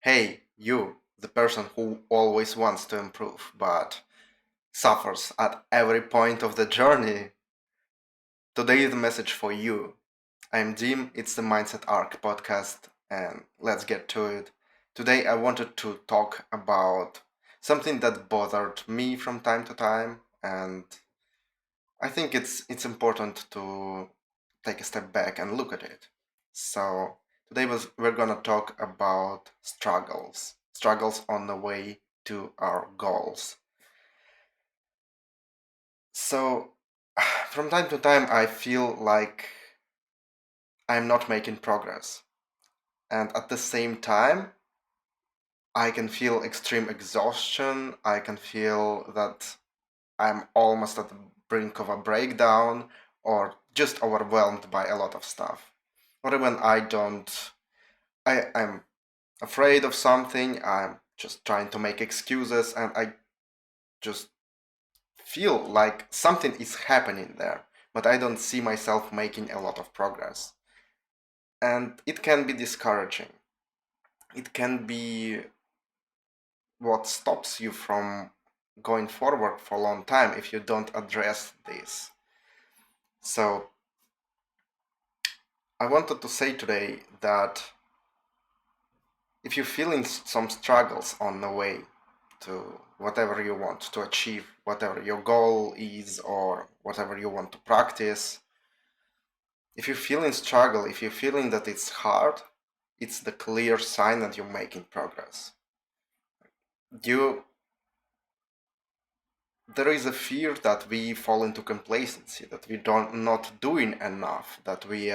Hey, you, the person who always wants to improve but suffers at every point of the journey. Today is the message for you. I'm Jim, it's the Mindset Arc podcast, and let's get to it. Today I wanted to talk about something that bothered me from time to time, and I think it's important to take a step back and look at it. So today we're gonna talk about struggles on the way to our goals. So from time to time I feel like I'm not making progress, and at the same time I can feel extreme exhaustion. I can feel that I'm almost at the brink of a breakdown or just overwhelmed by a lot of stuff. Or when I'm afraid of something, I'm just trying to make excuses, and I just feel like something is happening there, but I don't see myself making a lot of progress. And it can be discouraging. It can be what stops you from going forward for a long time if you don't address this. So I wanted to say today that if you're feeling some struggles on the way to whatever you want to achieve, whatever your goal is, or whatever you want to practice, if you're feeling struggle, if you're feeling that it's hard, it's the clear sign that you're making progress. You, there is a fear that we fall into complacency, that we don't not doing enough, that we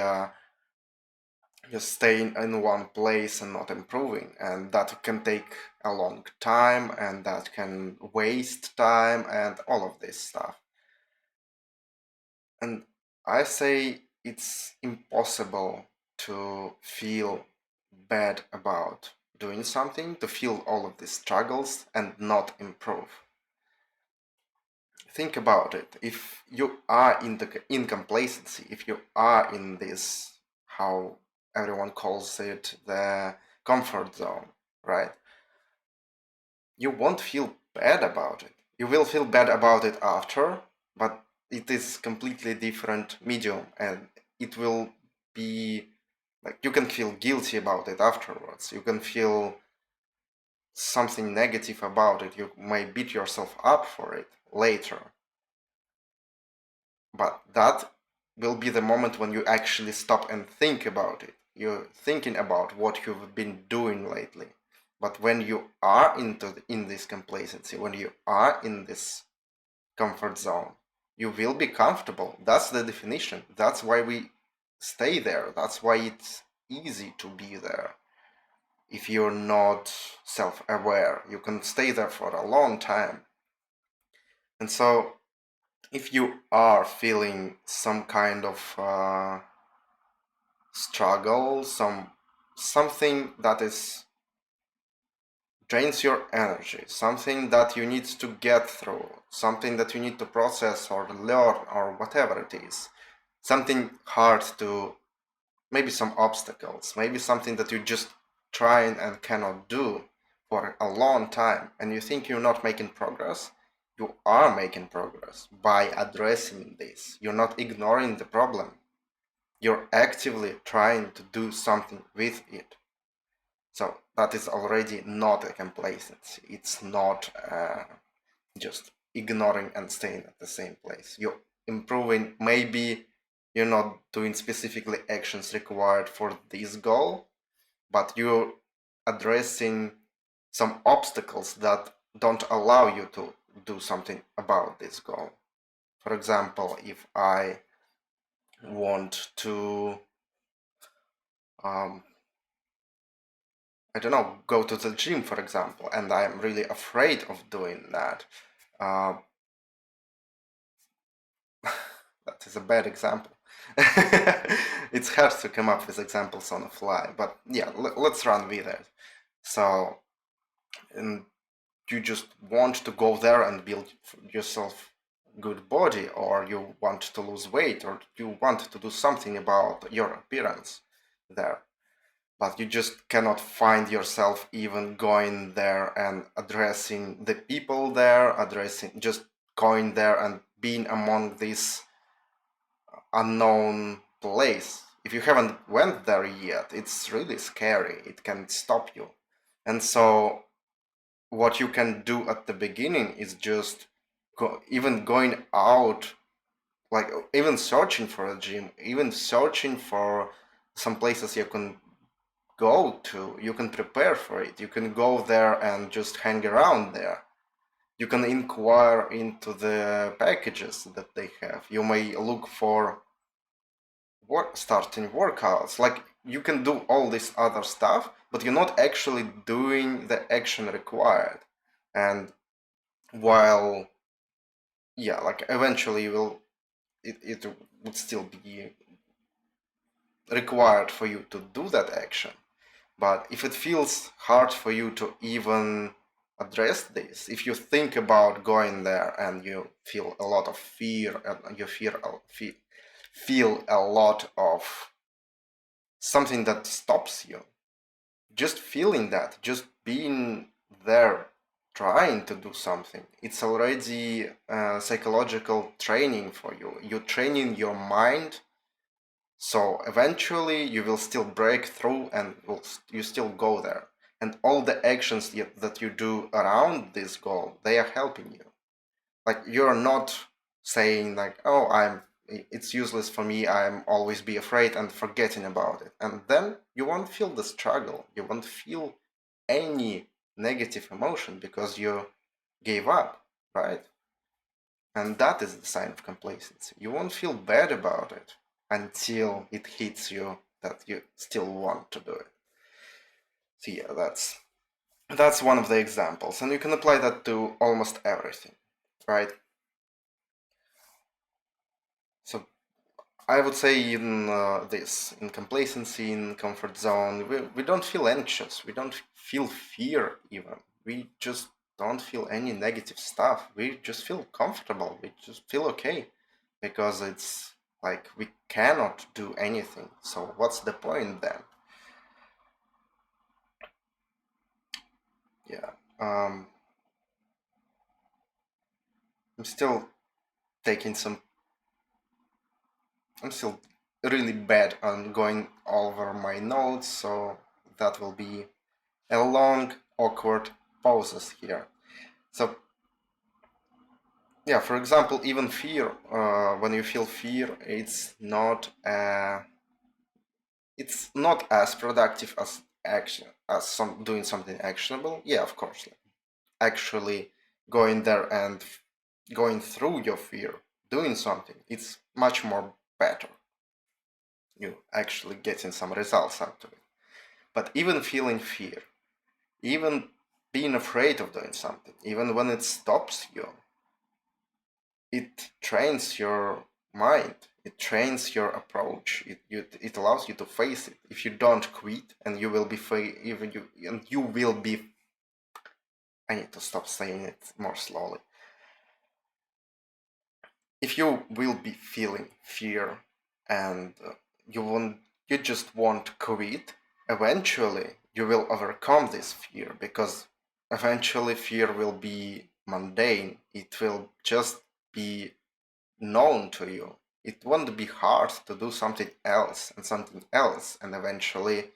just staying in one place and not improving, and that can take a long time, and that can waste time, and all of this stuff. And I say it's impossible to feel bad about doing something, to feel all of these struggles and not improve. Think about it. If you are in complacency, if you are in this, how everyone calls it, the comfort zone, right? You won't feel bad about it. You will feel bad about it after, but it is completely different medium, and it will be like you can feel guilty about it afterwards. You can feel something negative about it. You may beat yourself up for it later. But that will be the moment when you actually stop and think about it. You're thinking about what you've been doing lately. But when you are in this complacency, when you are in this comfort zone, you will be comfortable. That's the definition. That's why we stay there. That's why it's easy to be there. If you're not self-aware, you can stay there for a long time. And so if you are feeling some kind of struggle, something that is drains your energy, something that you need to get through, something that you need to process or learn or whatever it is, something hard to, maybe some obstacles, maybe something that you just trying and cannot do for a long time, and you think you're not making progress. You are making progress by addressing this. You're not ignoring the problem. You're actively trying to do something with it. So that is already not a complacency. It's not just ignoring and staying at the same place. You're improving. Maybe you're not doing specifically actions required for this goal, but you're addressing some obstacles that don't allow you to do something about this goal. For example, if I want to um, I don't know, go to the gym, for example, and I'm really afraid of doing that. Uh, that is a bad example. It's hard to come up with examples on the fly, but yeah, let's run with it. So, and you just want to go there and build yourself good body, or you want to lose weight, or you want to do something about your appearance there. but you just cannot find yourself even going there and addressing the people there, addressing just going there and being among this unknown place. If you haven't went there yet, it's really scary. It can stop you. And so what you can do at the beginning is just even going out, like even searching for a gym, even searching for some places you can go to. You can prepare for it. You can go there and just hang around there. You can inquire into the packages that they have. You may look for starting workouts. Like you can do all this other stuff, but you're not actually doing the action required. And while, yeah, like eventually you will, it would still be required for you to do that action. But if it feels hard for you to even address this, if you think about going there and you feel a lot of fear and you feel a lot of something that stops you, just feeling that, just being there, trying to do something, it's already psychological training for you. You're training your mind, so eventually you will still break through and you still go there. And all the actions that you do around this goal, they are helping you. Like you're not saying like, oh, it's useless for me, I'm always be afraid and forgetting about it. And then you won't feel the struggle. You won't feel any negative emotion because you gave up, right? And that is the sign of complacency. You won't feel bad about it until it hits you that you still want to do it. So yeah, that's one of the examples, and you can apply that to almost everything, right? So I would say in in complacency, in comfort zone, we don't feel anxious, we don't feel fear even. We just don't feel any negative stuff. We just feel comfortable. We just feel okay because it's like we cannot do anything. So what's the point then? Yeah. I'm still taking some. I'm still really bad on going over my notes, so that will be a long, awkward pauses here. So, yeah, for example, even fear, when you feel fear, it's not as productive as action, as doing something actionable. Yeah, of course, like actually going there and going through your fear, doing something, it's much more better. You actually getting some results out of it. But even feeling fear, even being afraid of doing something, even when it stops you, it trains your mind. It trains your approach. It allows you to face it. If you don't quit, and you will be even you and you will be. I need to stop saying it more slowly. If you will be feeling fear, and you just won't quit, eventually you will overcome this fear because eventually fear will be mundane. It will just be known to you. It won't be hard to do something else and something else, and eventually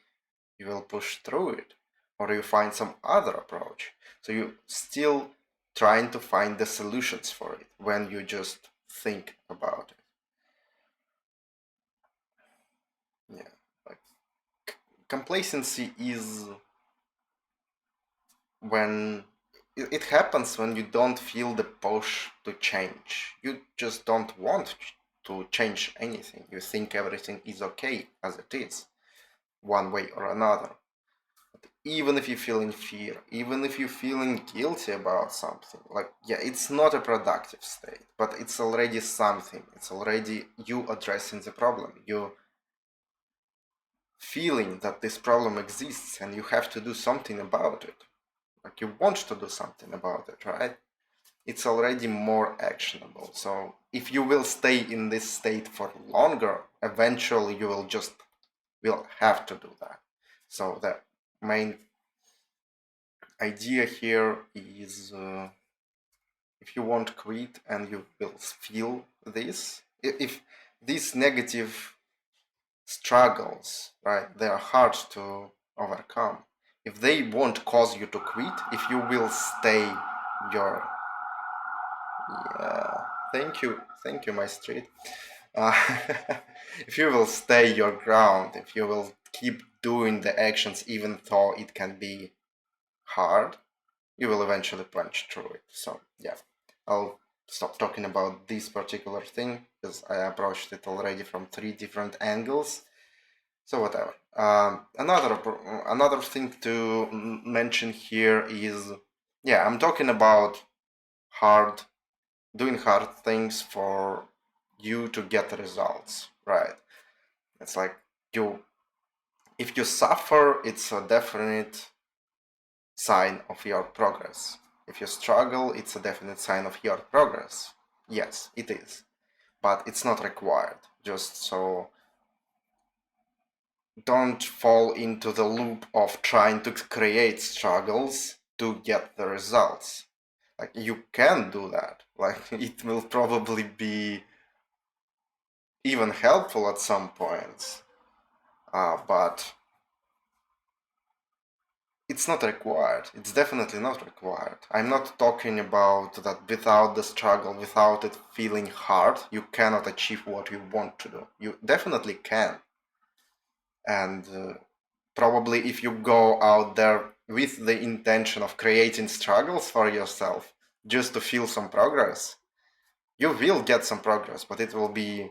you will push through it, or you find some other approach. So you still trying to find the solutions for it when you just think about it. Yeah, like complacency is when it happens when you don't feel the push to change. You just don't want to change anything. You think everything is okay as it is, one way or another. Even if you're feeling fear, even if you're feeling guilty about something, like, yeah, it's not a productive state, but it's already something. It's already you addressing the problem. You feeling that this problem exists and you have to do something about it. Like you want to do something about it, right? It's already more actionable. So if you will stay in this state for longer, eventually you will have to do that. So the main idea here is if you won't quit and you will feel this, if these negative struggles, right, they are hard to overcome. If they won't cause you to quit, if you will stay your, yeah, thank you, my street. Uh, if you will stay your ground, if you will keep doing the actions even though it can be hard, you will eventually punch through it. So yeah, I'll stop talking about this particular thing because I approached it already from 3 different angles. So whatever. Another thing to mention here is, yeah, I'm talking about hard, doing hard things for you to get results, right? It's like you, if you suffer, it's a definite sign of your progress. If you struggle, it's a definite sign of your progress. Yes, it is, but it's not required. Just so don't fall into the loop of trying to create struggles to get the results. Like, you can do that. Like, it will probably be even helpful at some points, but it's not required. It's definitely not required. I'm not talking about that without the struggle, without it feeling hard, you cannot achieve what you want to do. You definitely can. And probably if you go out there with the intention of creating struggles for yourself just to feel some progress, you will get some progress, but it will be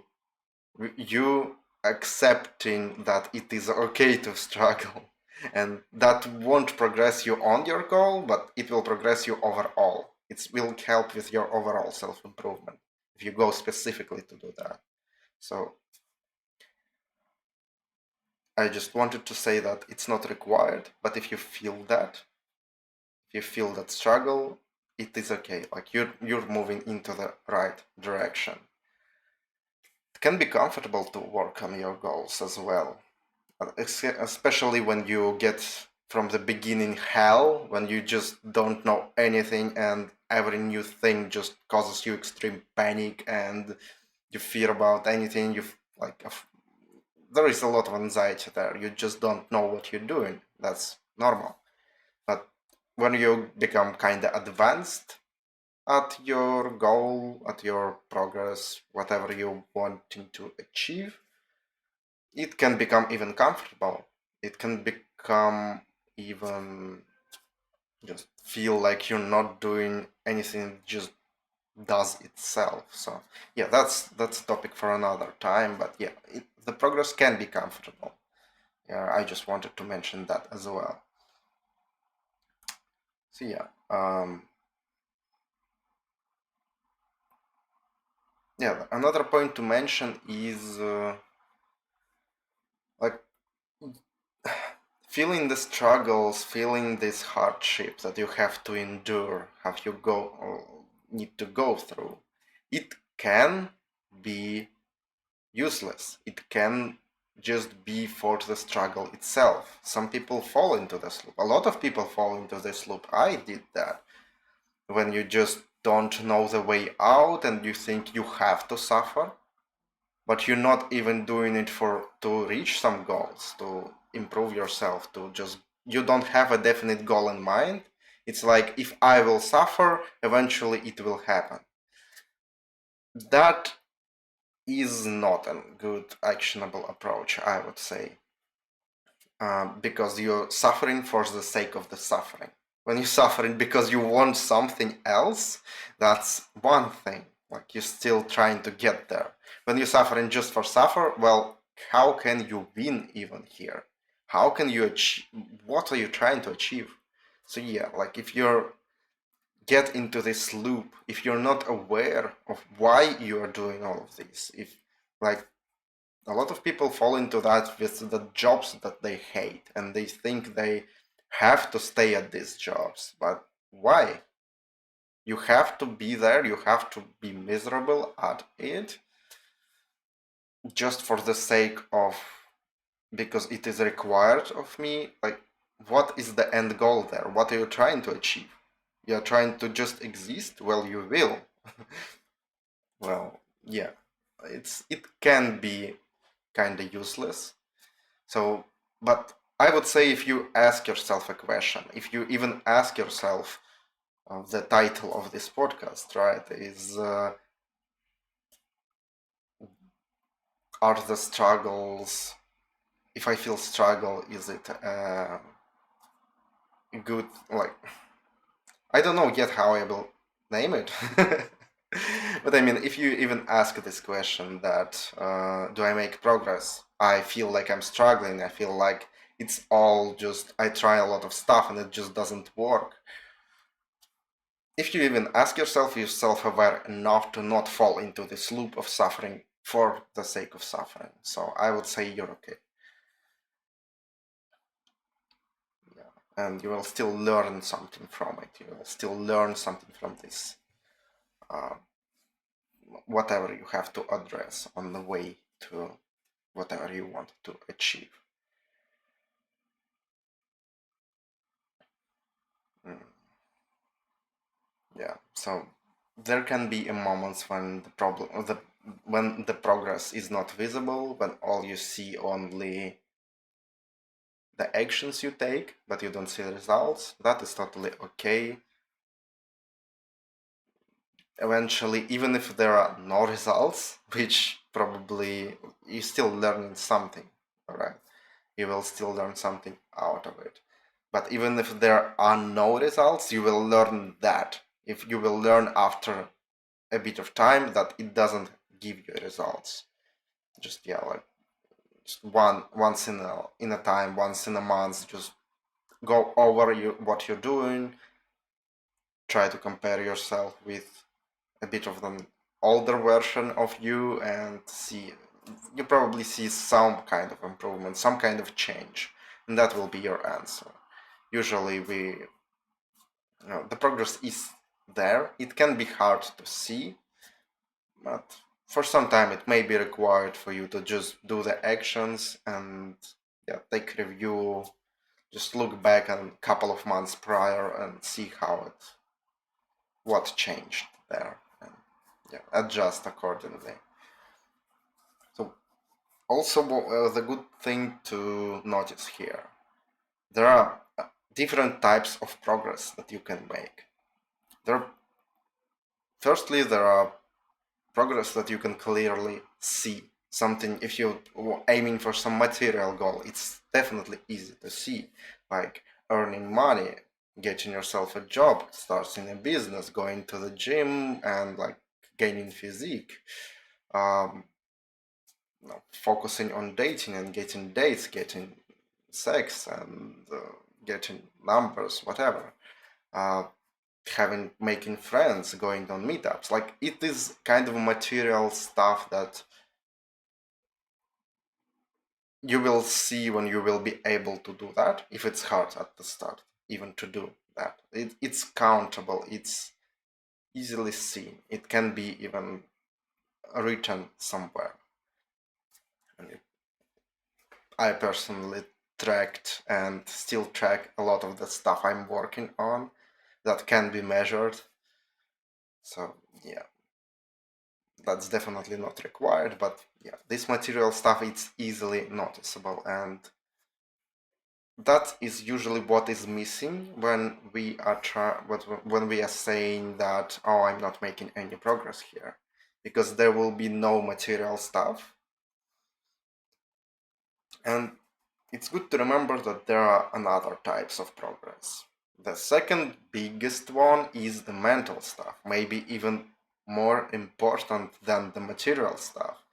you accepting that it is okay to struggle. And that won't progress you on your goal, but it will progress you overall. It will help with your overall self-improvement if you go specifically to do that. So I just wanted to say that it's not required, but if you feel that, if you feel that struggle, it is okay. Like, you're moving into the right direction. It can be comfortable to work on your goals as well, especially when you get from the beginning hell, when you just don't know anything and every new thing just causes you extreme panic and you fear about anything. You like there is a lot of anxiety there. You just don't know what you're doing. That's normal. But when you become kind of advanced at your goal, at your progress, whatever you're wanting to achieve, it can become even comfortable. It can become even just feel like you're not doing anything, just does itself. So yeah, that's a topic for another time. But yeah, the progress can be comfortable. Yeah, I just wanted to mention that as well. So yeah, yeah. Another point to mention is like feeling the struggles, feeling these hardships that you have to endure, have you need to go through. It can be useless. It can just be for the struggle itself. Some people fall into this loop. A lot of people fall into this loop. I did that. When you just don't know the way out and you think you have to suffer, but you're not even doing it for to reach some goals, to improve yourself, to just, you don't have a definite goal in mind. It's like, if I will suffer, eventually it will happen. That is not a good actionable approach, I would say, because you're suffering for the sake of the suffering. When you're suffering because you want something else, that's one thing. Like, you're still trying to get there. When you're suffering just for suffer, well, how can you win even here? How can you achieve? What are you trying to achieve? So yeah, like, if you're get into this loop, if you're not aware of why you are doing all of this, if, like, a lot of people fall into that with the jobs that they hate and they think they have to stay at these jobs. But why? You have to be there, you have to be miserable at it just for the sake of because it is required of me. Like, what is the end goal there? What are you trying to achieve? You're trying to just exist? Well, you will. Well, yeah, it can be kind of useless. So, but I would say if you ask yourself a question, if you even ask yourself, the title of this podcast, right, is are the struggles, if I feel struggle, is it good? Like, I don't know yet how I will name it. But I mean, if you even ask this question that do I make progress? I feel like I'm struggling. I feel like it's all just I try a lot of stuff and it just doesn't work. If you even ask yourself, you're self-aware enough to not fall into this loop of suffering for the sake of suffering. So I would say you're okay. Yeah. And you will still learn something from it. You will still learn something from this. Uh, Whatever you have to address on the way to whatever you want to achieve. Mm, yeah. So there can be moments when when the progress is not visible, when all you see only the actions you take, but you don't see the results. That is totally okay. Eventually, even if there are no results, which probably you still learning something, all right? You will still learn something out of it. But even if there are no results, you will learn that. If you will learn after a bit of time that it doesn't give you results. Just yeah, like just once in a time, once in a month, just go over what you're doing, try to compare yourself with a bit of an older version of you and see you probably see some kind of improvement, some kind of change, and that will be your answer. Usually the progress is there. It can be hard to see, but for some time it may be required for you to just do the actions and yeah, take review, just look back a couple of months prior and see what changed there, and yeah, adjust accordingly. So also the good thing to notice here, there are different types of progress that you can make. There, firstly, there are progress that you can clearly see. Something, if you're aiming for some material goal, it's definitely easy to see, like earning money, getting yourself a job, starting a business, going to the gym, and like gaining physique. Um, Focusing on dating and getting dates, getting sex, and getting numbers, whatever. Uh, making friends, going on meetups. Like it is kind of material stuff that you will see when you will be able to do that. If it's hard at the start, even to do that, it's countable. It's easily seen. It can be even written somewhere. And I personally tracked and still track a lot of the stuff I'm working on that can be measured. So yeah, that's definitely not required, but yeah, this material stuff it's easily noticeable, and that is usually what is missing when when we are saying that, oh, I'm not making any progress here, because there will be no material stuff. And it's good to remember that there are another types of progress. The second biggest one is the mental stuff, maybe even more important than the material stuff,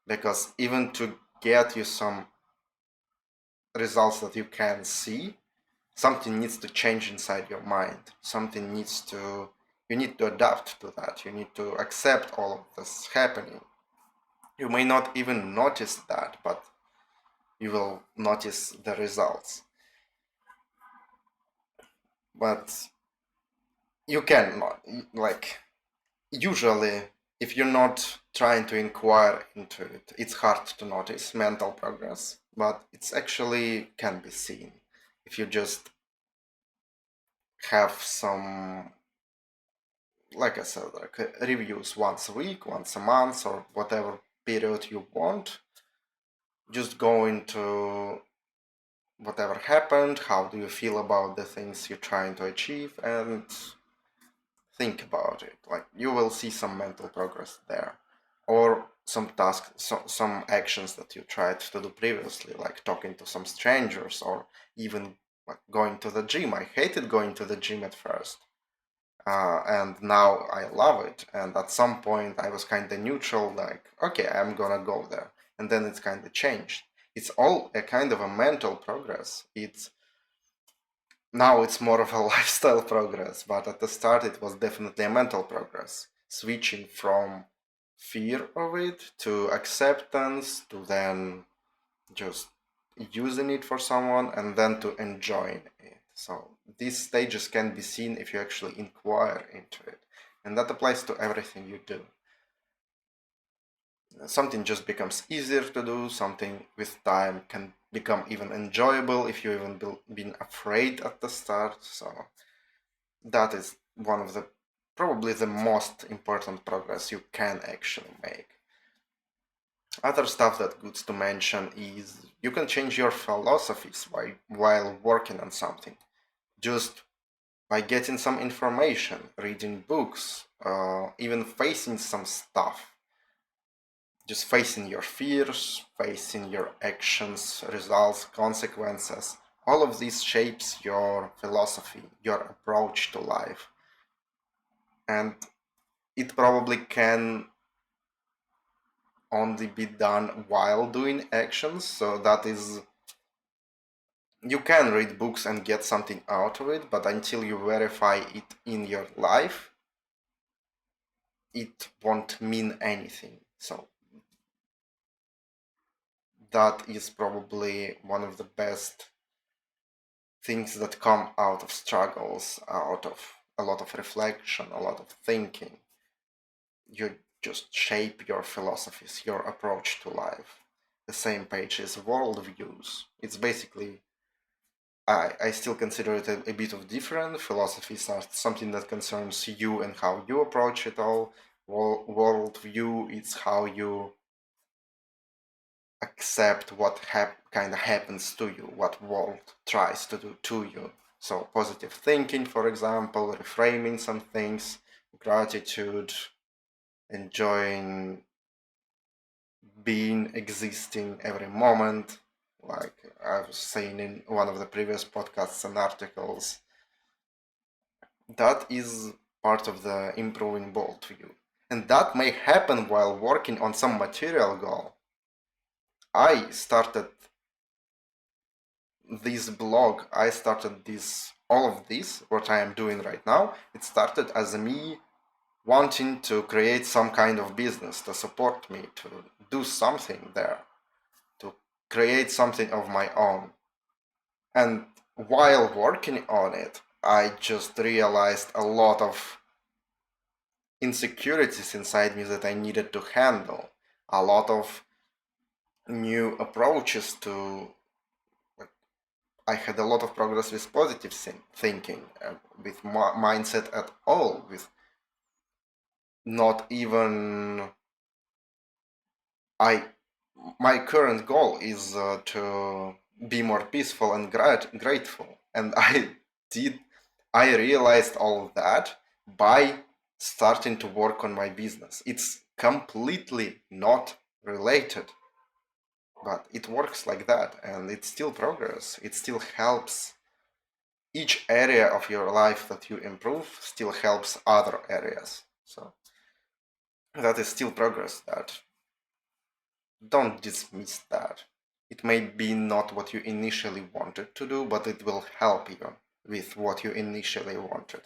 because even to get you some results that you can see, something needs to change inside your mind. You need to adapt to that. You need to accept all of this happening. You may not even notice that, but you will notice the results. But you can not, like, usually, if you're not trying to inquire into it. It's hard to notice mental progress, but it's actually can be seen if you just have some, like I said, like reviews once a week, once a month, or whatever period you want. Just go into whatever happened, how do you feel about the things you're trying to achieve, and think about it. Like you will see some mental progress there, or some tasks, some actions that you tried to do previously, like talking to some strangers, or even like going to the gym. I hated going to the gym at first, and now I love it. And at some point, I was kind of neutral, like, okay, I'm gonna go there, and then it's kind of changed. It's all a kind of a mental progress. It's now it's more of a lifestyle progress, but at the start it was definitely a mental progress. Switching from fear of it to acceptance to then just using it for someone and then to enjoying it. So these stages can be seen if you actually inquire into it. And that applies to everything you do. Something just becomes easier to do, something with time can become even enjoyable if you even been afraid at the start. So that is one of the probably the most important progress you can actually make. Other stuff that good to mention is you can change your philosophies while working on something. Just by getting some information, reading books, even facing some stuff. Just facing your fears, facing your actions, results, consequences. All of this shapes your philosophy, your approach to life. And it probably can only be done while doing actions. So that is, you can read books and get something out of it, but until you verify it in your life, it won't mean anything. So that is probably one of the best things that come out of struggles, out of a lot of reflection, a lot of thinking. You just shape your philosophies, your approach to life. The same page is worldviews. It's basically, I still consider it a bit of different. Philosophies are something that concerns you and how you approach it all. Worldview is how you accept what kind of happens to you, what world tries to do to you. So positive thinking, for example, reframing some things, gratitude, enjoying being, existing every moment, like I was saying in one of the previous podcasts and articles. That is part of the improving bold view. And that may happen while working on some material goal. I started this blog, I started this, all of this, what I am doing right now, it started as me wanting to create some kind of business to support me, to do something there, to create something of my own. And while working on it, I just realized a lot of insecurities inside me that I needed to handle, a lot of new approaches to. I had a lot of progress with positive thinking, with mindset at all, with not even I. My current goal is to be more peaceful and grateful, and did. I realized all of that by starting to work on my business. It's completely not related, but it works like that, and it's still progress. It still helps. Each area of your life that you improve still helps other areas. So that is still progress. That don't dismiss that. It may be not what you initially wanted to do, but it will help you with what you initially wanted.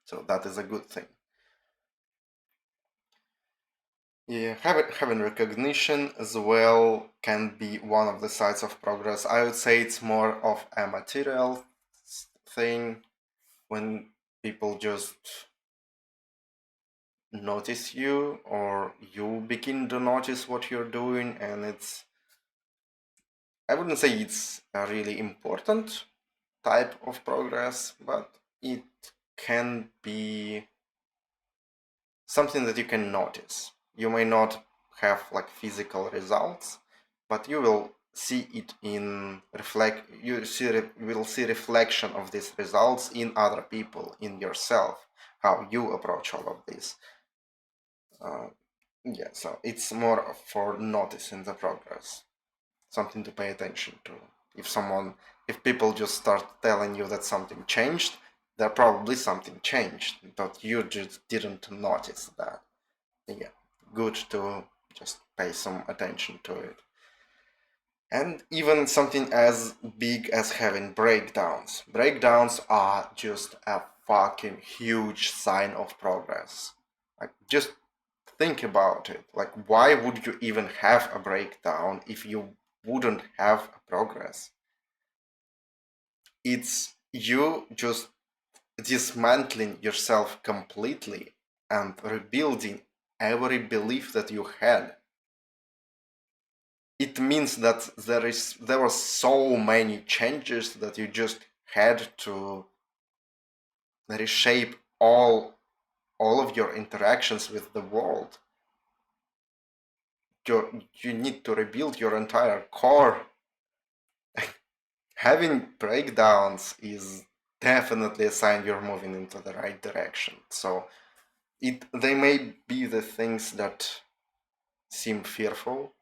So that is a good thing. Yeah, having recognition as well can be one of the sides of progress. I would say it's more of a material thing when people just notice you, or you begin to notice what you're doing, and I wouldn't say it's a really important type of progress, but it can be something that you can notice. You may not have like physical results, but you will see it in you will see reflection of these results in other people, in yourself, how you approach all of this. Uh, yeah, so it's more for noticing the progress, something to pay attention to. If people just start telling you that something changed, there probably something changed, but you just didn't notice that. Yeah, good to just pay some attention to it. And even something as big as having breakdowns. Breakdowns are just a fucking huge sign of progress. Like, just think about it. Like, why would you even have a breakdown if you wouldn't have a progress? It's you just dismantling yourself completely and rebuilding every belief that you had. It means that there were so many changes that you just had to reshape all of your interactions with the world. You need to rebuild your entire core. Having breakdowns is definitely a sign you're moving into the right direction. So they may be the things that seem fearful.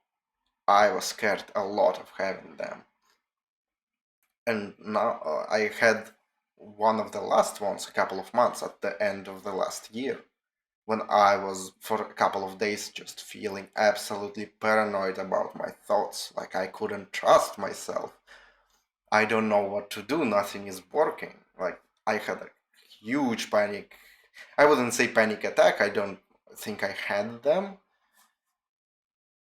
I was scared a lot of having them. And now I had one of the last ones a couple of months at the end of the last year, when I was for a couple of days just feeling absolutely paranoid about my thoughts, like I couldn't trust myself. I don't know what to do, nothing is working. Like, I had a huge panic. I wouldn't say panic attack, I don't think I had them,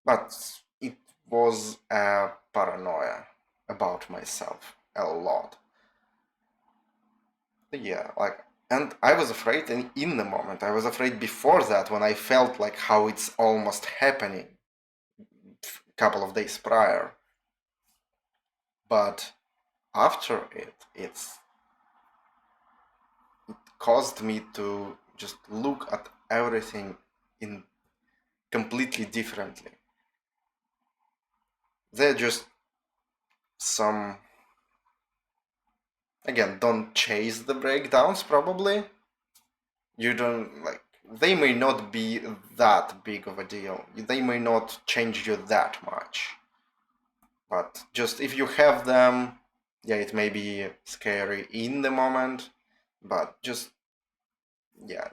but it was a paranoia about myself a lot. Yeah, like, and I was afraid in the moment. I was afraid before that when I felt like how it's almost happening a couple of days prior. But after it caused me to just look at everything in completely differently. They're just some, again, don't chase the breakdowns probably. You don't like, they may not be that big of a deal. They may not change you that much. But just if you have them, yeah, it may be scary in the moment, but yeah,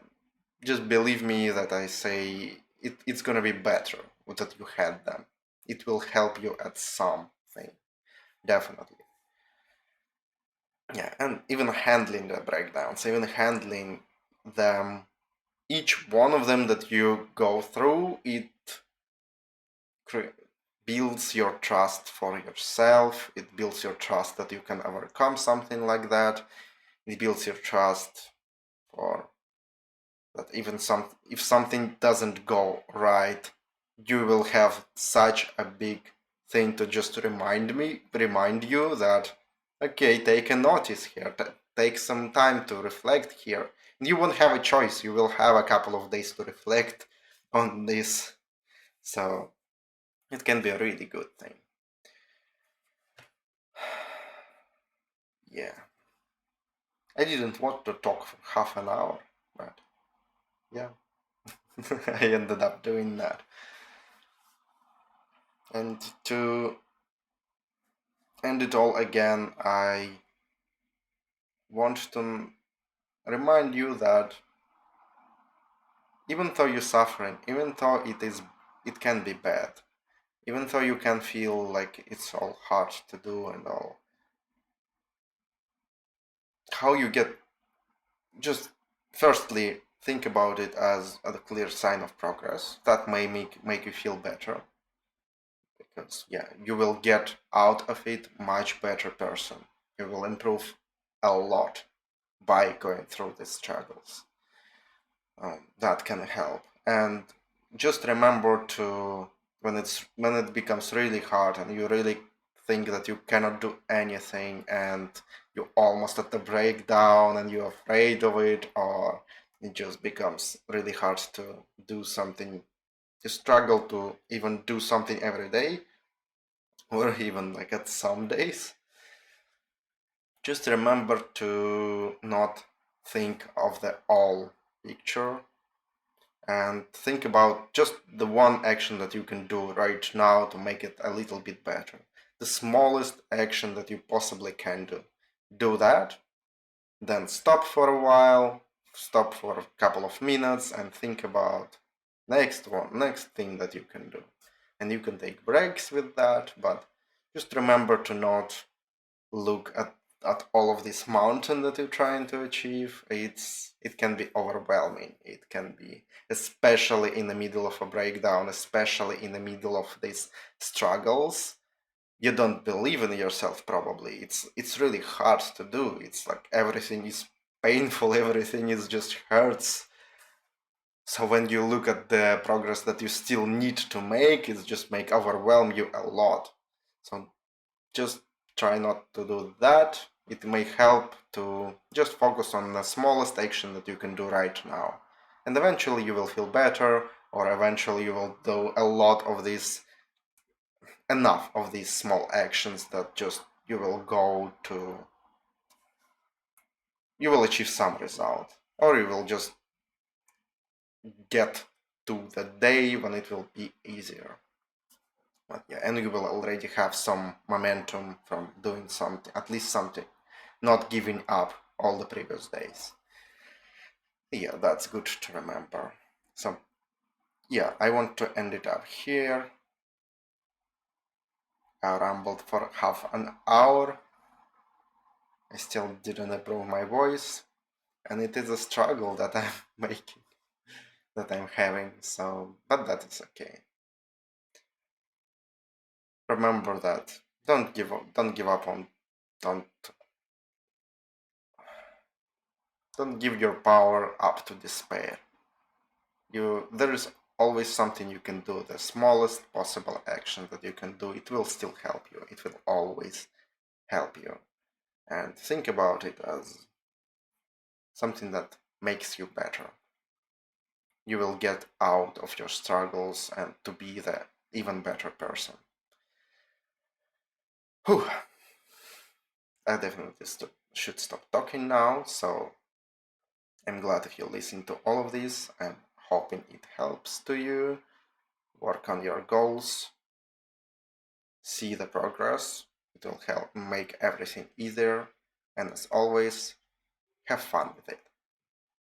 just believe me that I say it's gonna be better that you had them. It will help you at something, definitely. Yeah, and even handling the breakdowns, even handling them, each one of them that you go through, it builds your trust for yourself. It builds your trust that you can overcome something like that. It builds your trust for that even if something doesn't go right, you will have such a big thing to just remind you that, okay, take a notice here, take some time to reflect here. You won't have a choice. You will have a couple of days to reflect on this. So it can be a really good thing. Yeah. I didn't want to talk for half an hour, but yeah, I ended up doing that. And to end it all again, I want to remind you that even though you're suffering, even though it can be bad, even though you can feel like it's all hard to do and all, how you get, just firstly think about it as a clear sign of progress that may make you feel better, because yeah, you will get out of it much better person. You will improve a lot by going through these struggles. that can help. And just remember to, when it becomes really hard and you really think that you cannot do anything and you're almost at the breakdown and you're afraid of it, or it just becomes really hard to do something, you struggle to even do something every day, or even like at some days, just remember to not think of the whole picture and think about just the one action that you can do right now to make it a little bit better. The smallest action that you possibly can do. Do that, then stop for a while, stop for a couple of minutes and think about next thing that you can do. And you can take breaks with that, but just remember to not look at all of this mountain that you're trying to achieve. It can be overwhelming. It can be, especially in the middle of a breakdown, especially in the middle of these struggles. You don't believe in yourself probably. It's really hard to do. It's like everything is painful, everything is just hurts. So when you look at the progress that you still need to make, it just make overwhelm you a lot. So just try not to do that. It may help to just focus on the smallest action that you can do right now. And eventually you will feel better, or eventually you will do a lot of these, enough of these small actions that just you will achieve some result, or you will just get to the day when it will be easier. But yeah, and you will already have some momentum from doing something, at least something, not giving up all the previous days. Yeah, that's good to remember. So yeah, I want to end it up here. I rambled for half an hour. I still didn't improve my voice, and it is a struggle that I'm making, that I'm having, so, but that is okay. Remember that. Don't give up, don't don't give your power up to despair. There is always something you can do. The smallest possible action that you can do, it will still help you. It will always help you. And think about it as something that makes you better. You will get out of your struggles and to be the even better person. Whew. I definitely should stop talking now, so I'm glad if you listen to all of this. I'm hoping it helps to you. Work on your goals. See the progress. It will help make everything easier. And as always, have fun with it.